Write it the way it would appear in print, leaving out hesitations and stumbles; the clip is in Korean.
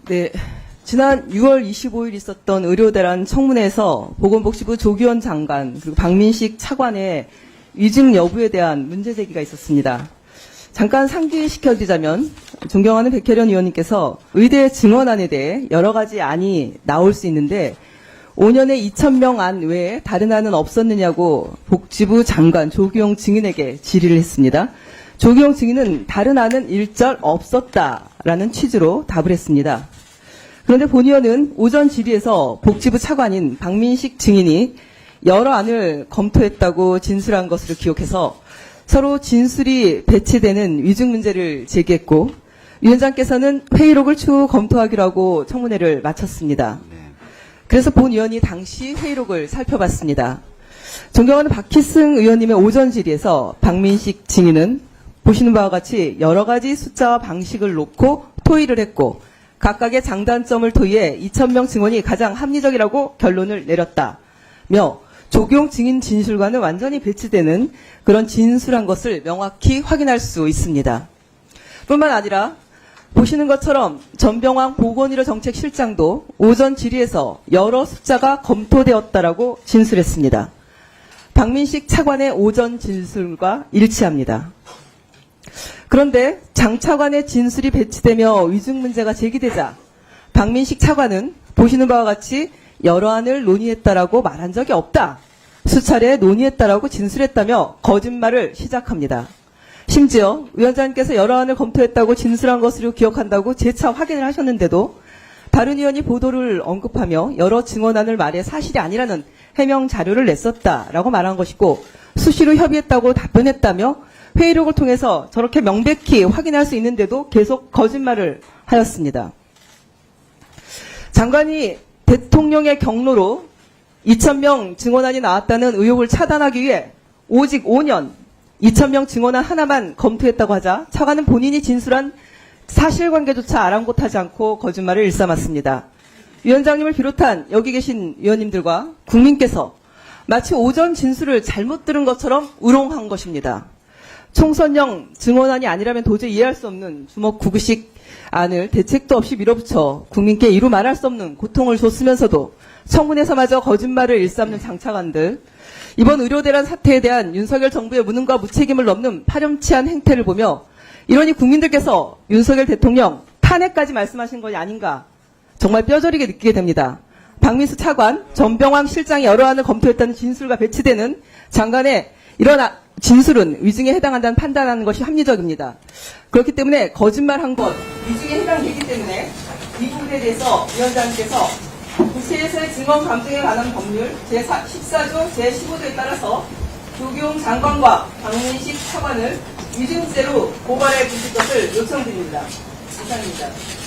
네, 지난 6월 25일 있었던 의료대란 청문회에서 보건복지부 조기현 장관 그리고 박민식 차관의 위증 여부에 대한 문제 제기가 있었습니다. 잠깐 상기시켜드리자면 존경하는 백혜련 의원님께서 의대 증언안에 대해 여러 가지 안이 나올 수 있는데 5년에 2,000명 안 외에 다른 안은 없었느냐고 복지부 장관 조기용 증인에게 질의를 했습니다. 조기용 증인은 다른 안은 일절 없었다라는 취지로 답을 했습니다. 그런데 본 의원은 오전 질의에서 복지부 차관인 박민식 증인이 여러 안을 검토했다고 진술한 것으로 기억해서 서로 진술이 배치되는 위증 문제를 제기했고 위원장께서는 회의록을 추후 검토하기로 하고 청문회를 마쳤습니다. 그래서 본 의원이 당시 회의록을 살펴봤습니다. 존경하는 박희승 의원님의 오전 질의에서 박민식 증인은 보시는 바와 같이 여러 가지 숫자와 방식을 놓고 토의를 했고 각각의 장단점을 토의해 2,000명 증언이 가장 합리적이라고 결론을 내렸다며 조기용 증인 진술과는 완전히 배치되는 그런 진술한 것을 명확히 확인할 수 있습니다. 뿐만 아니라 보시는 것처럼 전병왕 보건의료 정책실장도 오전 질의에서 여러 숫자가 검토되었다라고 진술했습니다. 박민식 차관의 오전 진술과 일치합니다. 그런데 장 차관의 진술이 배치되며 위증 문제가 제기되자 박민식 차관은 보시는 바와 같이 여러 안을 논의했다라고 말한 적이 없다. 수차례 논의했다라고 진술했다며 거짓말을 시작합니다. 심지어 위원장님께서 여러 안을 검토했다고 진술한 것으로 기억한다고 재차 확인을 하셨는데도 다른 의원이 보도를 언급하며 여러 증언안을 말해 사실이 아니라는 해명 자료를 냈었다라고 말한 것이고 수시로 협의했다고 답변했다며 회의록을 통해서 저렇게 명백히 확인할 수 있는데도 계속 거짓말을 하였습니다. 장관이 대통령의 경로로 2,000명 증언안이 나왔다는 의혹을 차단하기 위해 오직 5년 2,000명 증언안 하나만 검토했다고 하자 차관은 본인이 진술한 사실관계조차 아랑곳하지 않고 거짓말을 일삼았습니다. 위원장님을 비롯한 여기 계신 위원님들과 국민께서 마치 오전 진술을 잘못 들은 것처럼 우롱한 것입니다. 총선형 증언안이 아니라면 도저히 이해할 수 없는 주먹 구구식 안을 대책도 없이 밀어붙여 국민께 이루 말할 수 없는 고통을 줬으면서도 청문회에서마저 거짓말을 일삼는 장차관들, 이번 의료대란 사태에 대한 윤석열 정부의 무능과 무책임을 넘는 파렴치한 행태를 보며 이러니 국민들께서 윤석열 대통령 탄핵까지 말씀하신 것이 아닌가 정말 뼈저리게 느끼게 됩니다. 박민수 차관, 전병왕 실장이 여러 안을 검토했다는 진술과 배치되는 장관의 이런 진술은 위증에 해당한다는 판단하는 것이 합리적입니다. 그렇기 때문에 거짓말한 것, 위증에 해당되기 때문에 이 부분에 대해서 위원장님께서 국회에서의 증언 감증에 관한 법률 제14조 제15조에 따라서 조기용 장관과 박민식 차관을 위증죄로 고발해 주실 것을 요청드립니다. 이상입니다.